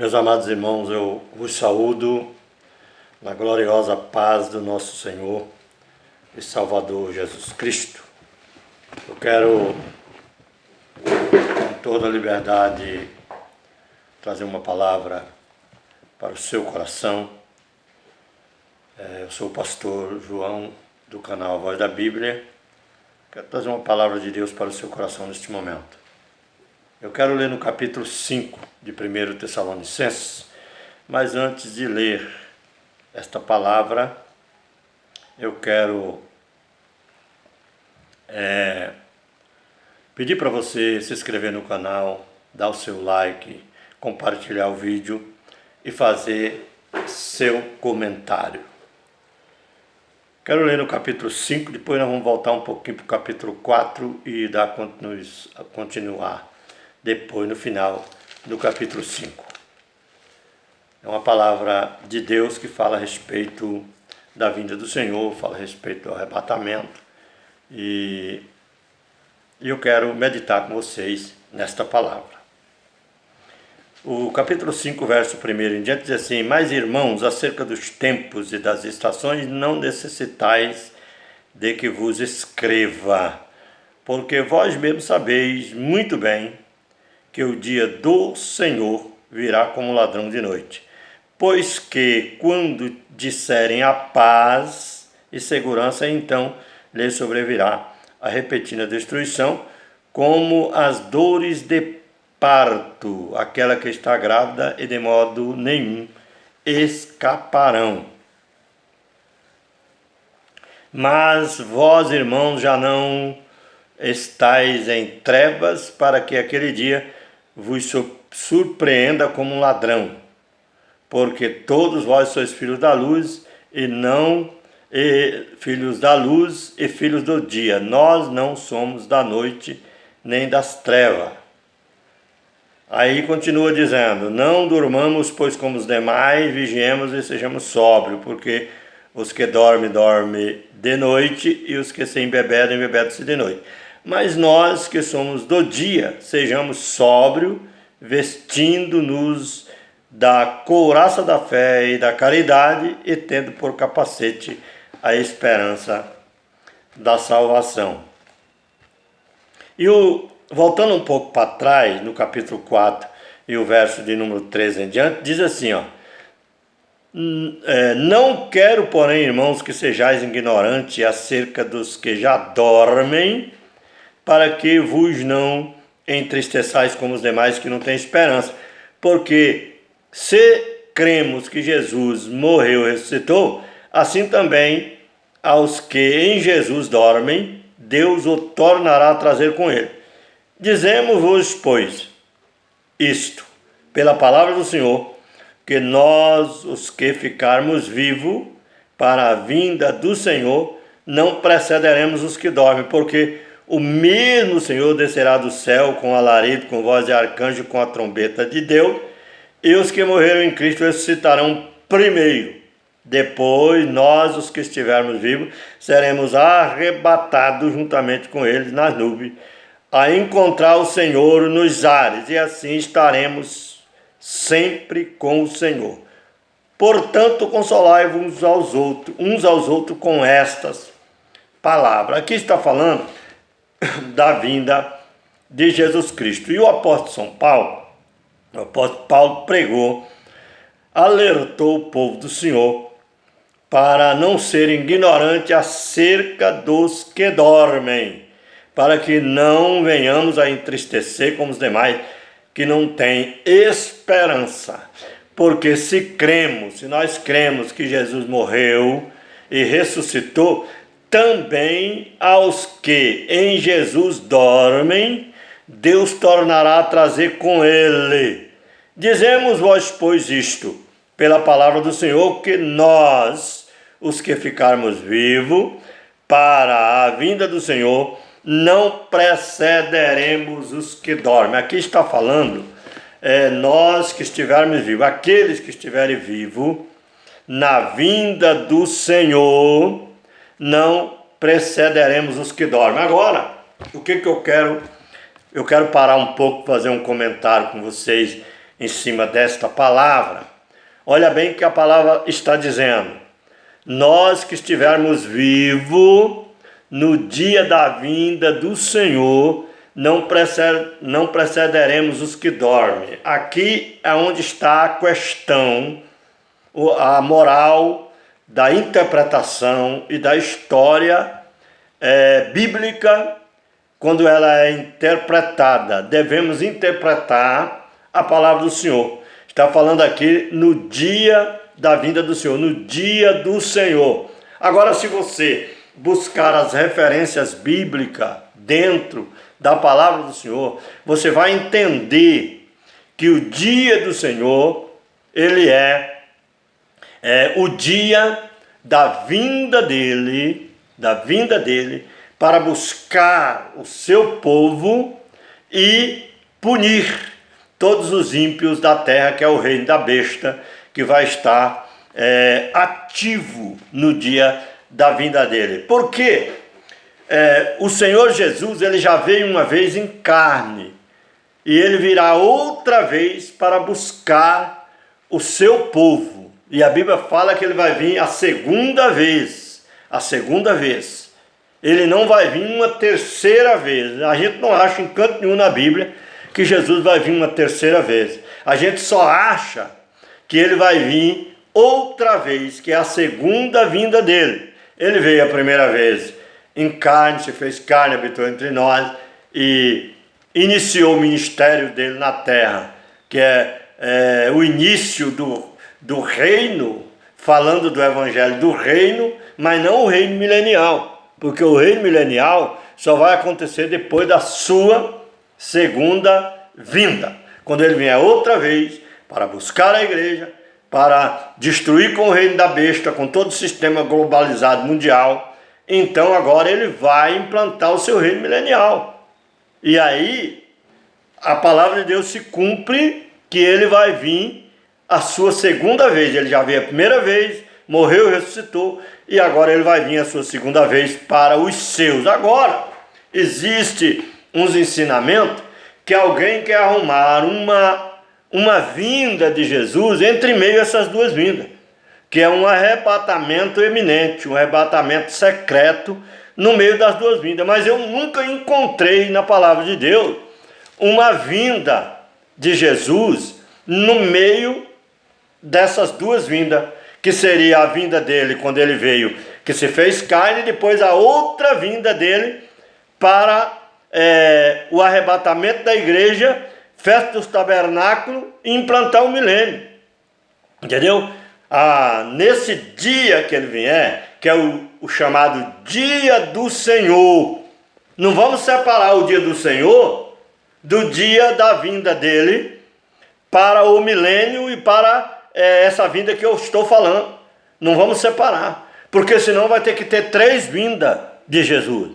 Meus amados irmãos, eu vos saúdo na gloriosa paz do nosso Senhor e Salvador Jesus Cristo. Eu quero, com toda a liberdade, trazer uma palavra para o seu coração. Eu sou o pastor João, do canal Voz da Bíblia. Quero trazer uma palavra de Deus para o seu coração neste momento. Eu quero ler no capítulo 5 de 1 Tessalonicenses, mas antes de ler esta palavra, eu quero pedir para você se inscrever no canal, dar o seu like, compartilhar o vídeo e fazer seu comentário. Quero ler no capítulo 5, depois nós vamos voltar um pouquinho para o capítulo 4 e continuar depois no final do capítulo 5. É uma palavra de Deus que fala a respeito da vinda do Senhor, fala a respeito do arrebatamento. E eu quero meditar com vocês nesta palavra. O capítulo 5, verso 1 em diante diz assim: Mas irmãos, acerca dos tempos e das estações, não necessitais de que vos escreva, porque vós mesmos sabeis muito bem que o dia do Senhor virá como ladrão de noite. Pois que, quando disserem a paz e segurança, então lhes sobrevirá a repentina destruição, como as dores de parto, aquela que está grávida, e de modo nenhum escaparão. Mas vós, irmãos, já não estáis em trevas, para que aquele dia vos surpreenda como um ladrão, porque todos vós sois filhos da luz filhos da luz e filhos do dia. Nós não somos da noite nem das trevas. Aí continua dizendo: não durmamos, pois como os demais, vigiemos e sejamos sóbrios, porque os que dormem de noite, e os que se embebedam, embebedam-se de noite. Mas nós que somos do dia, sejamos sóbrios, vestindo-nos da couraça da fé e da caridade, e tendo por capacete a esperança da salvação. E voltando um pouco para trás, no capítulo 4 e o verso de número 13 em diante, diz assim, não quero, porém, irmãos, que sejais ignorantes acerca dos que já dormem, para que vos não entristeçais como os demais que não têm esperança. Porque se cremos que Jesus morreu e ressuscitou, assim também aos que em Jesus dormem, Deus o tornará a trazer com ele. Dizemos-vos, pois, isto, pela palavra do Senhor, que nós, os que ficarmos vivos para a vinda do Senhor, não precederemos os que dormem, porque o mesmo Senhor descerá do céu com alarido, com voz de arcanjo, com a trombeta de Deus, e os que morreram em Cristo ressuscitarão primeiro. Depois, nós, os que estivermos vivos, seremos arrebatados juntamente com eles nas nuvens, a encontrar o Senhor nos ares, e assim estaremos sempre com o Senhor. Portanto, consolai-vos uns aos outros com estas palavras. Aqui está falando da vinda de Jesus Cristo. E o apóstolo Paulo pregou, alertou o povo do Senhor para não serem ignorantes acerca dos que dormem, para que não venhamos a entristecer como os demais que não têm esperança. Porque se nós cremos que Jesus morreu e ressuscitou, também aos que em Jesus dormem, Deus tornará a trazer com ele. Dizemos vós, pois, isto, pela palavra do Senhor, que nós, os que ficarmos vivos, para a vinda do Senhor, não precederemos os que dormem. Aqui está falando, nós que estivermos vivos, aqueles que estiverem vivos, na vinda do Senhor, não precederemos os que dormem. Agora, o que eu quero? Eu quero parar um pouco, fazer um comentário com vocês em cima desta palavra. Olha bem o que a palavra está dizendo. Nós que estivermos vivos no dia da vinda do Senhor, não precederemos os que dormem. Aqui é onde está a questão, a moral da interpretação e da história bíblica. Quando ela é interpretada, devemos interpretar a palavra do Senhor. Está falando aqui no dia da vinda do Senhor, no dia do Senhor. Agora, se você buscar as referências bíblicas dentro da palavra do Senhor, você vai entender que o dia do Senhor, ele é o dia da vinda dele, para buscar o seu povo e punir todos os ímpios da terra, que é o reino da besta, que vai estar ativo no dia da vinda dele. Por quê? O Senhor Jesus, ele já veio uma vez em carne, e ele virá outra vez para buscar o seu povo. E a Bíblia fala que ele vai vir a segunda vez. Ele não vai vir uma terceira vez. A gente não acha em canto nenhum na Bíblia que Jesus vai vir uma terceira vez. A gente só acha que ele vai vir outra vez, que é a segunda vinda dele. Ele veio a primeira vez em carne, se fez carne, habitou entre nós e iniciou o ministério dele na terra, que é o início do reino, falando do evangelho do reino, mas não o reino milenial. Porque o reino milenial só vai acontecer depois da sua segunda vinda. Quando ele vier outra vez para buscar a igreja, para destruir com o reino da besta, com todo o sistema globalizado mundial, então agora ele vai implantar o seu reino milenial. E aí a palavra de Deus se cumpre, que ele vai vir a sua segunda vez. Ele já veio a primeira vez, morreu e ressuscitou, e agora ele vai vir a sua segunda vez para os seus. Agora, existe uns ensinamentos que alguém quer arrumar uma vinda de Jesus entre meio a essas duas vindas, que é um arrebatamento eminente, um arrebatamento secreto no meio das duas vindas. Mas eu nunca encontrei na palavra de Deus uma vinda de Jesus no meio dessas duas vindas, que seria a vinda dele quando ele veio, que se fez carne, e depois a outra vinda dele para o arrebatamento da igreja, festa dos tabernáculos e implantar o milênio. Entendeu? Nesse dia que ele vier, que é o chamado dia do Senhor, não vamos separar o dia do Senhor do dia da vinda dele para o milênio e para essa vinda que eu estou falando. Não vamos separar, porque senão vai ter que ter 3 vindas de Jesus.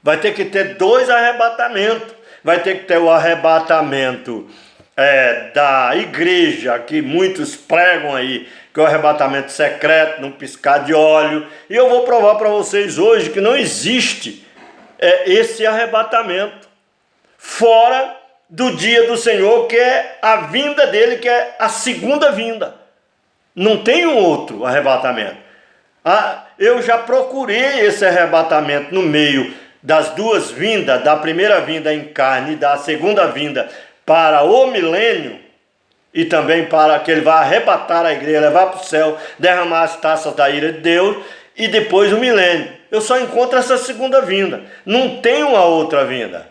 Vai ter que ter 2 arrebatamentos. Vai ter que ter o arrebatamento da igreja, que muitos pregam aí, que é o arrebatamento secreto, num piscar de olho. E eu vou provar para vocês hoje que não existe esse arrebatamento fora do dia do Senhor, que é a vinda dele, que é a segunda vinda. Não tem um outro arrebatamento. Eu já procurei esse arrebatamento no meio das duas vindas, da primeira vinda em carne e da segunda vinda para o milênio, e também para que ele vá arrebatar a igreja, levar para o céu, derramar as taças da ira de Deus, e depois o milênio. Eu só encontro essa segunda vinda. Não tem uma outra vinda.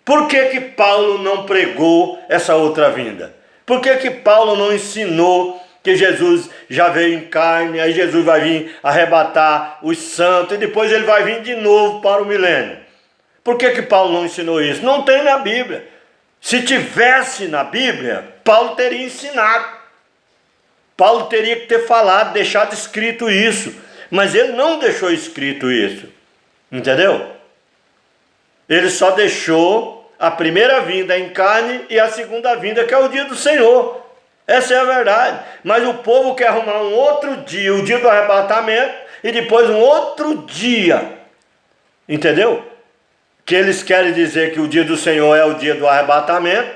Por que Paulo não pregou essa outra vinda? Por que Paulo não ensinou que Jesus já veio em carne, aí Jesus vai vir arrebatar os santos, e depois ele vai vir de novo para o milênio? Por que Paulo não ensinou isso? Não tem na Bíblia. Se tivesse na Bíblia, Paulo teria ensinado. Paulo teria que ter falado, deixado escrito isso. Mas ele não deixou escrito isso. Entendeu? Ele só deixou a primeira vinda em carne e a segunda vinda, que é o dia do Senhor. Essa é a verdade. Mas o povo quer arrumar um outro dia, o dia do arrebatamento, e depois um outro dia. Entendeu? Que eles querem dizer que o dia do Senhor é o dia do arrebatamento,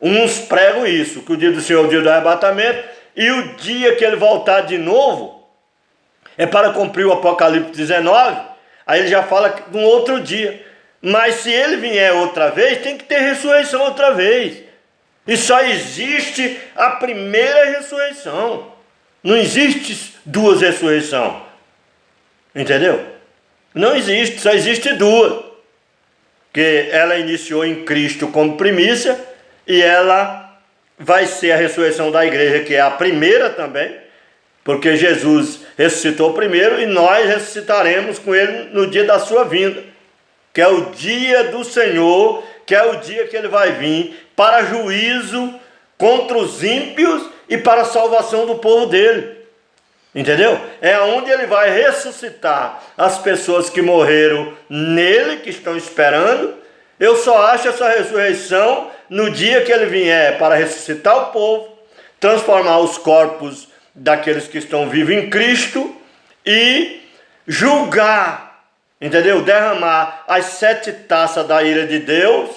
Uns pregam isso, que o dia do Senhor é o dia do arrebatamento, e o dia que ele voltar de novo é para cumprir o Apocalipse 19, aí ele já que um outro dia. Mas se ele vier outra vez, tem que ter ressurreição outra vez. E só existe a primeira ressurreição. Não existe duas ressurreições. Entendeu? Não existe, só existe duas. Que ela iniciou em Cristo como primícia, e ela vai ser a ressurreição da igreja, que é a primeira também, porque Jesus ressuscitou primeiro e nós ressuscitaremos com ele no dia da sua vinda, que é o dia do Senhor, que é o dia que ele vai vir para juízo contra os ímpios e para a salvação do povo dele. Entendeu? É onde ele vai ressuscitar as pessoas que morreram nele, que estão esperando. Eu só acho essa ressurreição no dia que ele vier para ressuscitar o povo, transformar os corpos daqueles que estão vivos em Cristo e julgar, entendeu? Derramar as 7 taças da ira de Deus,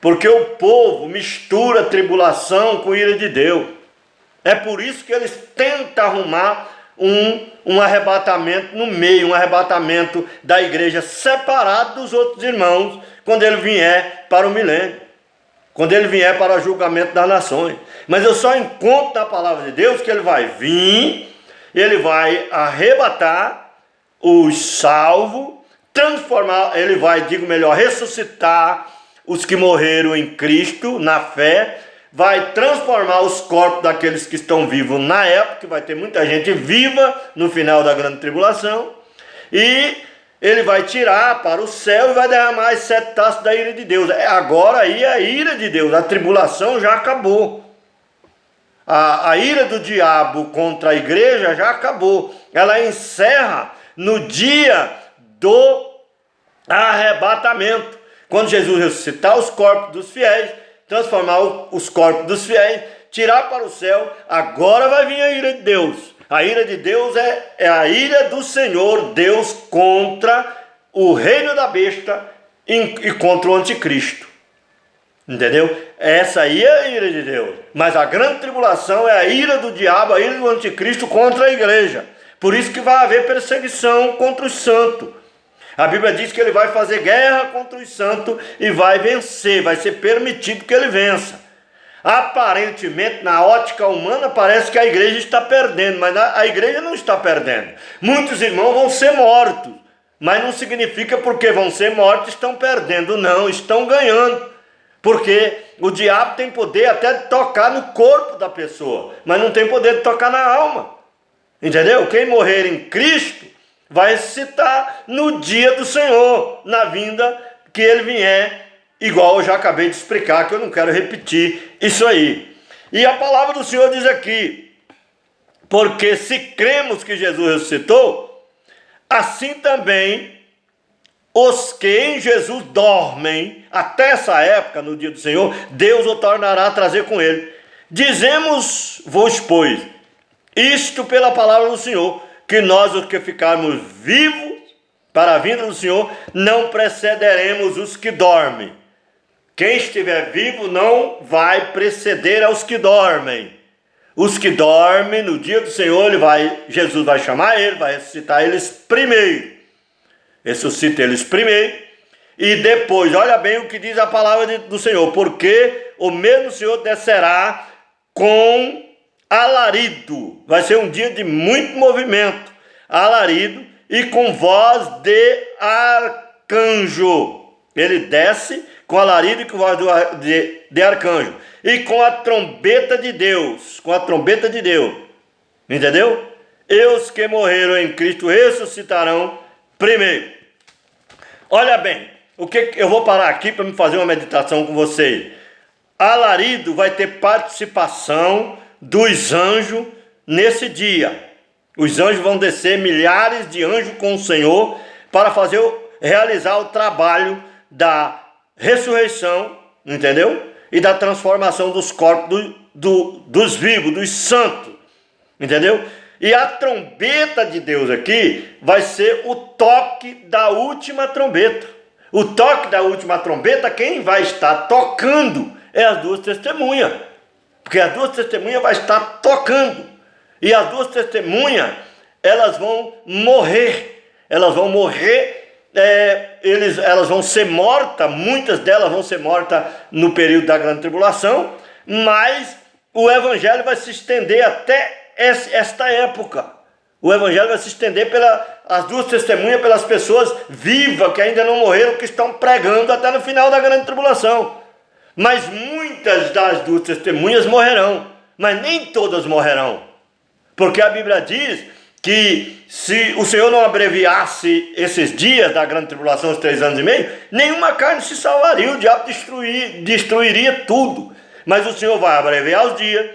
porque o povo mistura tribulação com ira de Deus. É por isso que eles tentam arrumar um arrebatamento no meio, um arrebatamento da igreja separado dos outros irmãos, quando ele vier para o milênio, quando ele vier para o julgamento das nações. Mas eu só encontro na palavra de Deus que ele vai vir, ele vai arrebatar os salvos, transformar, ele vai, ressuscitar os que morreram em Cristo, na fé, vai transformar os corpos daqueles que estão vivos na época, que vai ter muita gente viva no final da grande tribulação, e ele vai tirar para o céu e vai derramar as 7 taças da ira de Deus. Agora aí a ira de Deus, a tribulação já acabou. A ira do diabo contra a igreja já acabou. Ela encerra no dia do arrebatamento, quando Jesus ressuscitar os corpos dos fiéis, transformar os corpos dos fiéis, tirar para o céu. Agora vai vir a ira de Deus. A ira de Deus é a ira do Senhor Deus contra o reino da besta e contra o anticristo. Entendeu? Essa aí é a ira de Deus. Mas a grande tribulação é a ira do diabo, a ira do anticristo contra a igreja. Por isso que vai haver perseguição contra os santos. A Bíblia diz que ele vai fazer guerra contra os santos e vai vencer, vai ser permitido que ele vença. Aparentemente, na ótica humana, parece que a igreja está perdendo, mas a igreja não está perdendo. Muitos irmãos vão ser mortos, mas não significa porque vão ser mortos estão perdendo, não, estão ganhando. Porque o diabo tem poder até de tocar no corpo da pessoa, mas não tem poder de tocar na alma. Entendeu? Quem morrer em Cristo vai ressuscitar no dia do Senhor, na vinda que ele vier, igual eu já acabei de explicar, que eu não quero repetir isso aí. E a palavra do Senhor diz aqui, porque se cremos que Jesus ressuscitou, assim também os que em Jesus dormem, até essa época, no dia do Senhor, Deus o tornará a trazer com ele. Dizemos-vos, pois, isto pela palavra do Senhor, que nós, os que ficarmos vivos para a vinda do Senhor, não precederemos os que dormem. Quem estiver vivo não vai preceder aos que dormem. Os que dormem, no dia do Senhor, Jesus vai chamar ele, vai ressuscitar eles primeiro. Ressuscita eles primeiro. E depois, olha bem o que diz a palavra do Senhor. Porque o mesmo Senhor descerá com alarido. Vai ser um dia de muito movimento. Alarido e com voz de arcanjo. Ele desce com alarido e com voz de arcanjo. E com a trombeta de Deus. Com a trombeta de Deus. Entendeu? E os que morreram em Cristo ressuscitarão primeiro. Olha bem. Eu vou parar aqui para me fazer uma meditação com vocês. Alarido vai ter participação dos anjos nesse dia. Os anjos vão descer, milhares de anjos com o Senhor, para realizar o trabalho da ressurreição, entendeu? E da transformação dos corpos dos vivos, dos santos, entendeu? E a trombeta de Deus aqui vai ser o toque da última trombeta. O toque da última trombeta, quem vai estar tocando é as duas testemunhas. Porque as duas testemunhas vai estar tocando. E as duas testemunhas, elas vão morrer. Elas vão morrer, elas vão ser mortas, muitas delas vão ser mortas no período da grande tribulação, mas o evangelho vai se estender até esta época. O evangelho vai se estender pelas duas testemunhas, pelas pessoas vivas que ainda não morreram, que estão pregando até no final da grande tribulação. Mas muitas das duas testemunhas morrerão, mas nem todas morrerão. Porque a Bíblia diz que se o Senhor não abreviasse esses dias da grande tribulação, os 3 anos e meio, nenhuma carne se salvaria, o diabo destruiria tudo. Mas o Senhor vai abreviar os dias,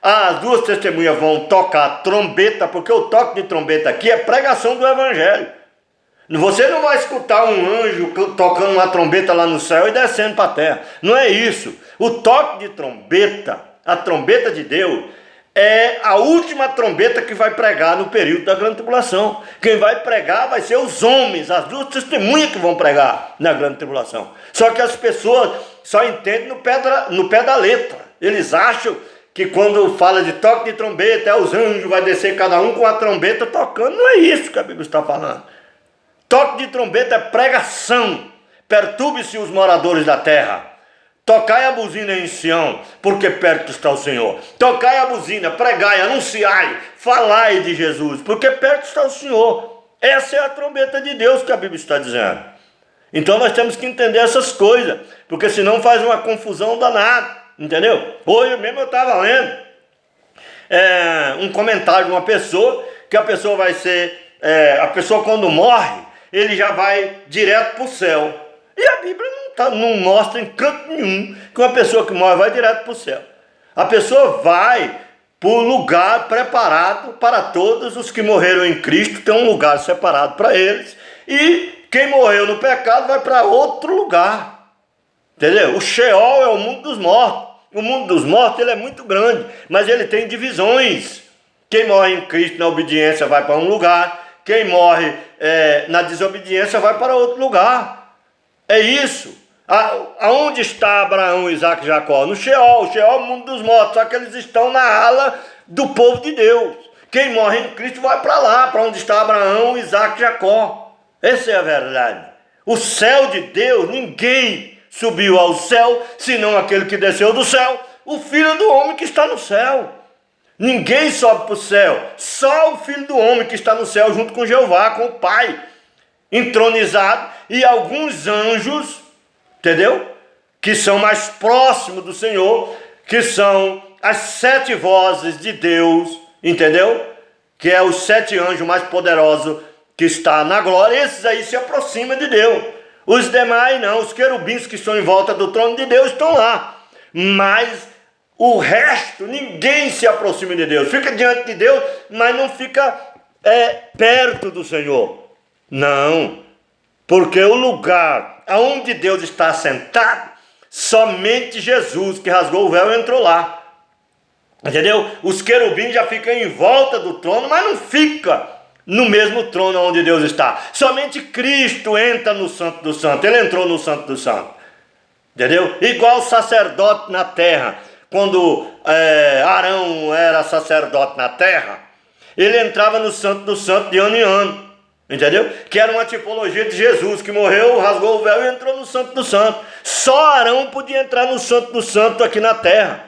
as duas testemunhas vão tocar trombeta, porque o toque de trombeta aqui é pregação do evangelho. Você não vai escutar um anjo tocando uma trombeta lá no céu e descendo para a terra. Não é isso. O toque de trombeta, a trombeta de Deus, é a última trombeta que vai pregar no período da grande tribulação. Quem vai pregar vai ser os homens, as duas testemunhas que vão pregar na grande tribulação. Só que as pessoas só entendem no pé da letra. Eles acham que quando fala de toque de trombeta, os anjos vai descer cada um com a trombeta tocando. Não é isso que a Bíblia está falando. Toque de trombeta é pregação. Perturbe-se os moradores da terra. Tocai a buzina em Sião, porque perto está o Senhor. Tocai a buzina, pregai, anunciai, falai de Jesus, porque perto está o Senhor. Essa é a trombeta de Deus que a Bíblia está dizendo. Então nós temos que entender essas coisas, porque senão faz uma confusão danada, entendeu? Hoje mesmo eu estava lendo um comentário de uma pessoa, que a pessoa vai ser, a pessoa quando morre, ele já vai direto para o céu. E a Bíblia não mostra em canto nenhum que uma pessoa que morre vai direto para o céu. A pessoa vai para o lugar preparado para todos os que morreram em Cristo, tem um lugar separado para eles. E quem morreu no pecado vai para outro lugar. Entendeu? O Sheol é o mundo dos mortos. O mundo dos mortos ele é muito grande, mas ele tem divisões. Quem morre em Cristo na obediência vai para um lugar. Quem morre na desobediência vai para outro lugar. É isso. Aonde está Abraão, Isaac e Jacó? No Sheol. O Sheol é o mundo dos mortos, só que eles estão na ala do povo de Deus. Quem morre em Cristo vai para lá, para onde está Abraão, Isaac e Jacó. Essa é a verdade. O céu de Deus, ninguém subiu ao céu, senão aquele que desceu do céu, o Filho do Homem que está no céu. Ninguém sobe para o céu, só o Filho do Homem que está no céu junto com Jeová, com o Pai, entronizado, e alguns anjos, entendeu? Que são mais próximos do Senhor, que são as 7 vozes de Deus, entendeu? Que é os 7 anjos mais poderosos que está na glória. Esses aí se aproximam de Deus. Os demais não, os querubins que estão em volta do trono de Deus estão lá. Mas o resto, ninguém se aproxima de Deus. Fica diante de Deus, mas não fica perto do Senhor. Não. Porque o lugar onde Deus está assentado, somente Jesus, que rasgou o véu, entrou lá. Entendeu? Os querubins já ficam em volta do trono, mas não fica no mesmo trono onde Deus está. Somente Cristo entra no Santo do Santo. Ele entrou no Santo do Santo. Entendeu? Igual o sacerdote na terra. Quando Arão era sacerdote na terra, ele entrava no Santo do Santo de ano em ano. Entendeu? Que era uma tipologia de Jesus, que morreu, rasgou o véu e entrou no Santo do Santo. Só Arão podia entrar no Santo do Santo aqui na terra.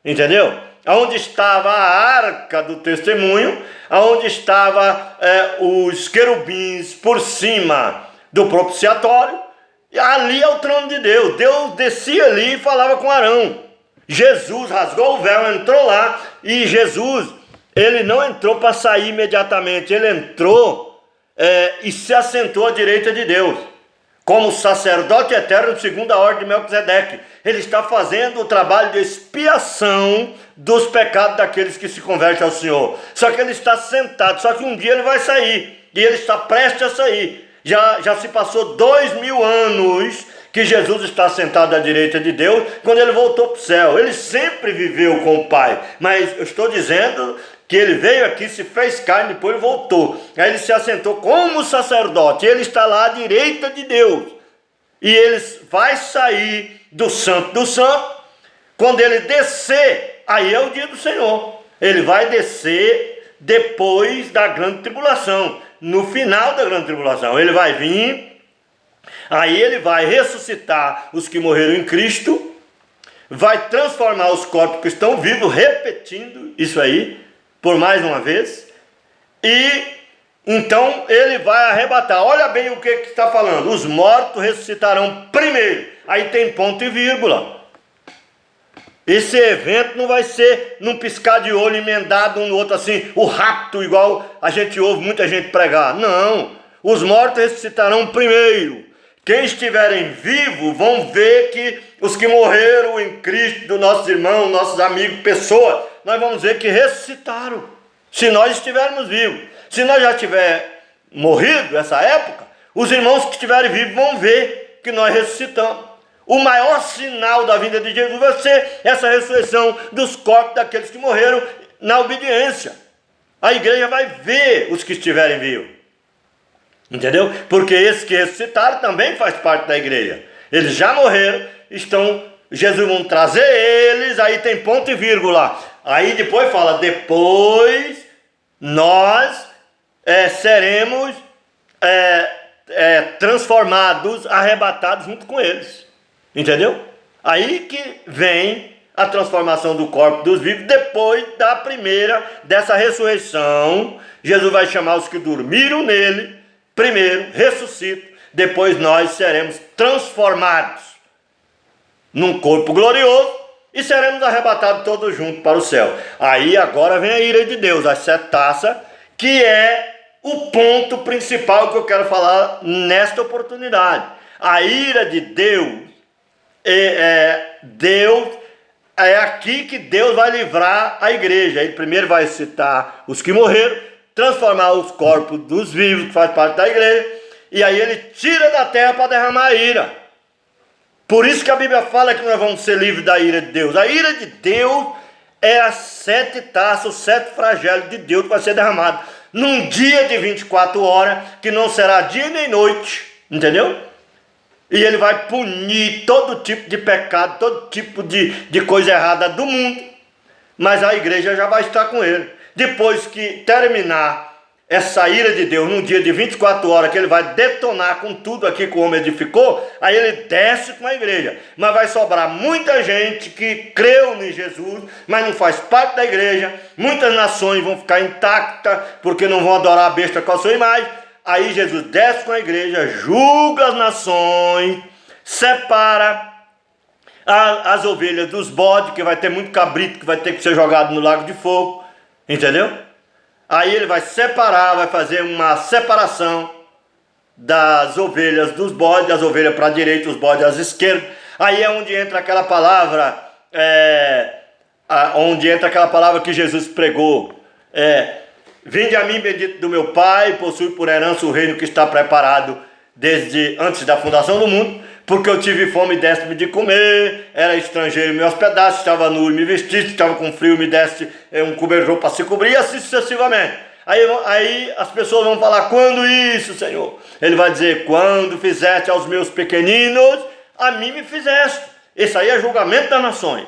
Entendeu? Onde estava a arca do testemunho, onde estava os querubins por cima do propiciatório, e ali é o trono de Deus. Deus descia ali e falava com Arão. Jesus rasgou o véu, entrou lá, e Jesus, ele não entrou para sair imediatamente, ele entrou e se assentou à direita de Deus, como sacerdote eterno segundo a ordem de Melquisedeque. Ele está fazendo o trabalho de expiação dos pecados daqueles que se convertem ao Senhor. Só que ele está sentado, só que um dia ele vai sair, e ele está prestes a sair. Já se passou 2000 anos que Jesus está sentado à direita de Deus, quando ele voltou para o céu. Ele sempre viveu com o Pai, mas eu estou dizendo que ele veio aqui, se fez carne, depois ele voltou. Aí ele se assentou como sacerdote, ele está lá à direita de Deus. E ele vai sair do Santo do Santo Quando ele descer, aí é o dia do Senhor. Ele vai descer depois da grande tribulação, no final da grande tribulação. Ele vai vir, aí ele vai ressuscitar os que morreram em Cristo, vai transformar os corpos que estão vivos, repetindo isso aí, por mais uma vez, e então ele vai arrebatar. Olha bem o que está falando: os mortos ressuscitarão primeiro. Aí tem ponto e vírgula. Esse evento não vai ser num piscar de olho, emendado um no outro assim, o rapto, igual a gente ouve muita gente pregar. Não, os mortos ressuscitarão primeiro. Quem estiverem vivos vão ver que os que morreram em Cristo, nossos irmãos, nossos amigos, pessoas, nós vamos ver que ressuscitaram, se nós estivermos vivos. Se nós já tiver morrido nessa época, os irmãos que estiverem vivos vão ver que nós ressuscitamos. O maior sinal da vinda de Jesus vai ser essa ressurreição dos corpos daqueles que morreram na obediência. A igreja vai ver os que estiverem vivos. Entendeu? Porque esses que ressuscitaram também faz parte da igreja. Eles já morreram, Jesus vai trazer eles, aí tem ponto e vírgula. Aí depois fala, depois nós seremos transformados, arrebatados junto com eles. Entendeu? Aí que vem a transformação do corpo dos vivos, depois dessa ressurreição. Jesus vai chamar os que dormiram nele, primeiro, ressuscita, depois nós seremos transformados num corpo glorioso e seremos arrebatados todos juntos para o céu. Aí agora vem a ira de Deus, as 7 taças, que é o ponto principal que eu quero falar nesta oportunidade. A ira de Deus, é aqui que Deus vai livrar a igreja. Ele primeiro vai citar os que morreram, transformar os corpos dos vivos, que faz parte da igreja, e aí ele tira da terra para derramar a ira. Por isso que a Bíblia fala que nós vamos ser livres da ira de Deus. A ira de Deus é as 7 taças, os 7 flagelos de Deus que vai ser derramado num dia de 24 horas, que não será dia nem noite, entendeu? E ele vai punir todo tipo de pecado, todo tipo de coisa errada do mundo, mas a igreja já vai estar com ele. Depois que terminar essa ira de Deus, num dia de 24 horas, que ele vai detonar com tudo aqui que o homem edificou, aí ele desce com a igreja. Mas vai sobrar muita gente que creu em Jesus, mas não faz parte da igreja. Muitas nações vão ficar intactas, porque não vão adorar a besta com a sua imagem. Aí Jesus desce com a igreja, julga as nações, separa as ovelhas dos bodes, que vai ter muito cabrito que vai ter que ser jogado no lago de fogo, entendeu? Aí ele vai separar, vai fazer uma separação das ovelhas dos bodes, as ovelhas para a direita, os bodes à esquerda. Aí é onde entra aquela palavra, que Jesus pregou, vinde a mim, bendito do meu Pai, possui por herança o reino que está preparado desde antes da fundação do mundo, porque eu tive fome e deste-me de comer, era estrangeiro e me hospedaste, estava nu e me vestiste, estava com frio e me deste um cobertor para se cobrir, e assim sucessivamente. Aí as pessoas vão falar, quando isso, Senhor? Ele vai dizer, quando fizeste aos meus pequeninos, a mim me fizeste. Esse aí é julgamento das nações.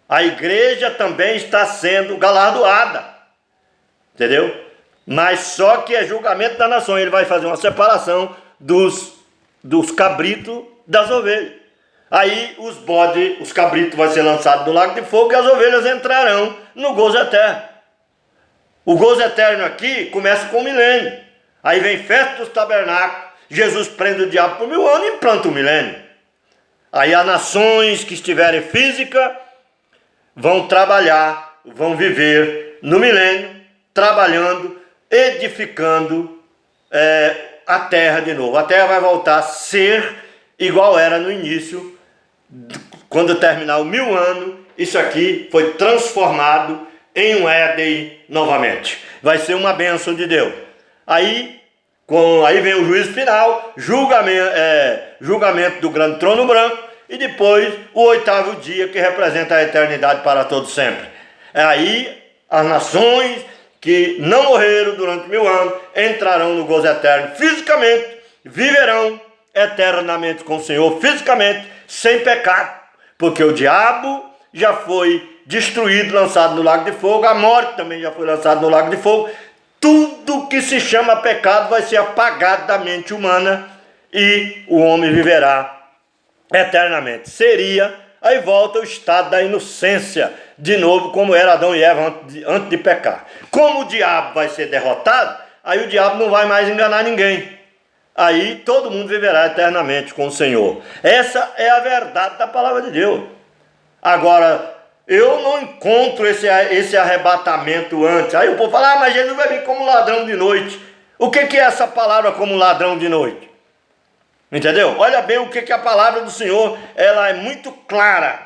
A igreja também está sendo galardoada, entendeu? Mas só que é julgamento da nação. Ele vai fazer uma separação dos cabritos das ovelhas. Aí os bodes, os cabritos vão ser lançados no lago de fogo e as ovelhas entrarão no gozo eterno. O gozo eterno aqui começa com o milênio. Aí vem festa dos tabernáculos, Jesus prende o diabo por 1000 anos e implanta o milênio. Aí as nações que estiverem físicas vão trabalhar, vão viver no milênio, trabalhando, edificando a terra de novo. A terra vai voltar a ser igual era no início, quando terminar o 1000 anos, isso aqui foi transformado em um Éden novamente. Vai ser uma bênção de Deus. Aí vem o juízo final, julgamento do grande trono branco, e depois o 8º dia, que representa a eternidade para todo sempre. Aí as nações que não morreram durante 1000 anos entrarão no gozo eterno fisicamente, viverão eternamente com o Senhor fisicamente, sem pecado, porque o diabo já foi destruído, lançado no lago de fogo, a morte também já foi lançada no lago de fogo. Tudo que se chama pecado vai ser apagado da mente humana e o homem viverá eternamente. Aí volta o estado da inocência, de novo, como era Adão e Eva antes de pecar. Como o diabo vai ser derrotado, aí o diabo não vai mais enganar ninguém. Aí todo mundo viverá eternamente com o Senhor. Essa é a verdade da palavra de Deus. Agora, eu não encontro esse arrebatamento antes. Aí o povo fala, mas Jesus vai vir como ladrão de noite. O que é essa palavra como ladrão de noite? Entendeu? Olha bem o que a palavra do Senhor, ela é muito clara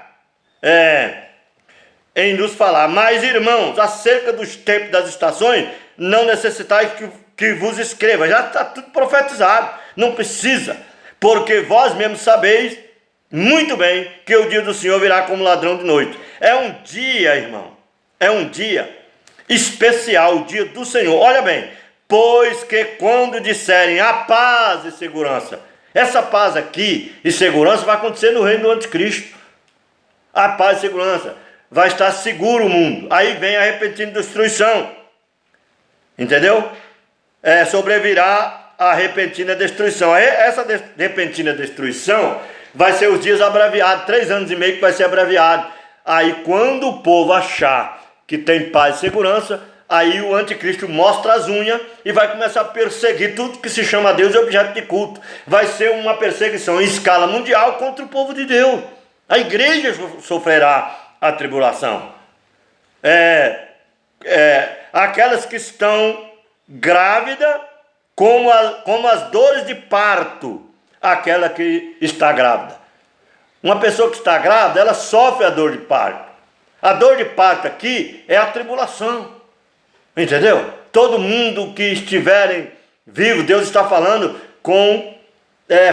em nos falar. Mas, irmãos, acerca dos tempos das estações, não necessitais que vos escreva. Já está tudo profetizado. Não precisa. Porque vós mesmos sabeis muito bem que o dia do Senhor virá como ladrão de noite. É um dia, irmão. É um dia especial, o dia do Senhor. Olha bem. Pois que quando disserem a paz e segurança, essa paz aqui e segurança vai acontecer no reino do anticristo. A paz e segurança. Vai estar seguro o mundo. Aí vem a repentina destruição. Entendeu? Sobrevirá a repentina destruição. Essa repentina destruição vai ser os dias abreviados. 3 anos e meio que vai ser abreviado. Aí quando o povo achar que tem paz e segurança, aí o anticristo mostra as unhas e vai começar a perseguir tudo que se chama Deus e objeto de culto. Vai ser uma perseguição em escala mundial contra o povo de Deus. A igreja sofrerá a tribulação. Aquelas que estão grávidas, como as dores de parto, aquela que está grávida. Uma pessoa que está grávida, ela sofre a dor de parto. A dor de parto aqui é a tribulação. Entendeu? Todo mundo que estiverem vivo, Deus está falando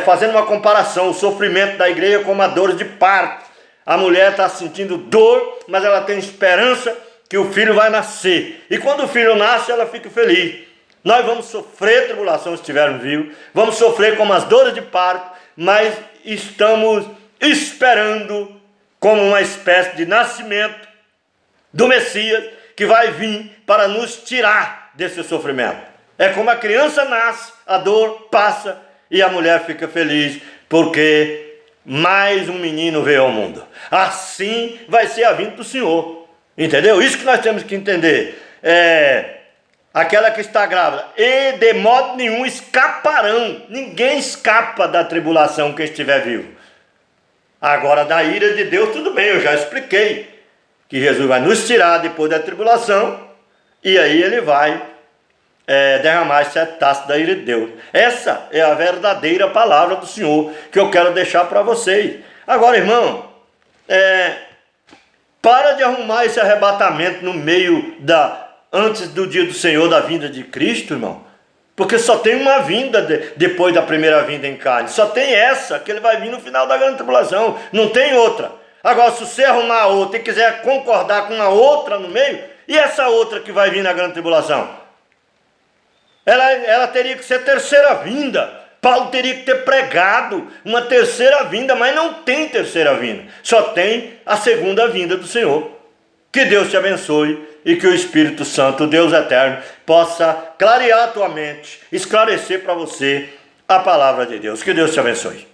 fazendo uma comparação, o sofrimento da igreja com a dor de parto. A mulher está sentindo dor, mas ela tem esperança que o filho vai nascer. E quando o filho nasce, ela fica feliz. Nós vamos sofrer tribulação se estivermos vivos, vamos sofrer com as dores de parto, mas estamos esperando como uma espécie de nascimento do Messias, que vai vir para nos tirar desse sofrimento. É como a criança nasce, a dor passa e a mulher fica feliz, porque mais um menino veio ao mundo. Assim vai ser a vinda do Senhor. Entendeu? Isso que nós temos que entender. Aquela que está grávida, e de modo nenhum escaparão. Ninguém escapa da tribulação que estiver vivo. Agora, da ira de Deus, tudo bem, eu já expliquei que Jesus vai nos tirar depois da tribulação, e aí ele vai derramar as 7 taças da ira de Deus. Essa é a verdadeira palavra do Senhor, que eu quero deixar para vocês. Agora, irmão, para de arrumar esse arrebatamento no meio antes do dia do Senhor, da vinda de Cristo, irmão. Porque só tem uma vinda depois da primeira vinda em carne. Só tem essa, que ele vai vir no final da grande tribulação. Não tem outra. Agora, se você arrumar outra e quiser concordar com a outra no meio, e essa outra que vai vir na grande tribulação? Ela teria que ser terceira vinda. Paulo teria que ter pregado uma terceira vinda, mas não tem terceira vinda. Só tem a segunda vinda do Senhor. Que Deus te abençoe e que o Espírito Santo, o Deus eterno, possa clarear a tua mente, esclarecer para você a palavra de Deus. Que Deus te abençoe.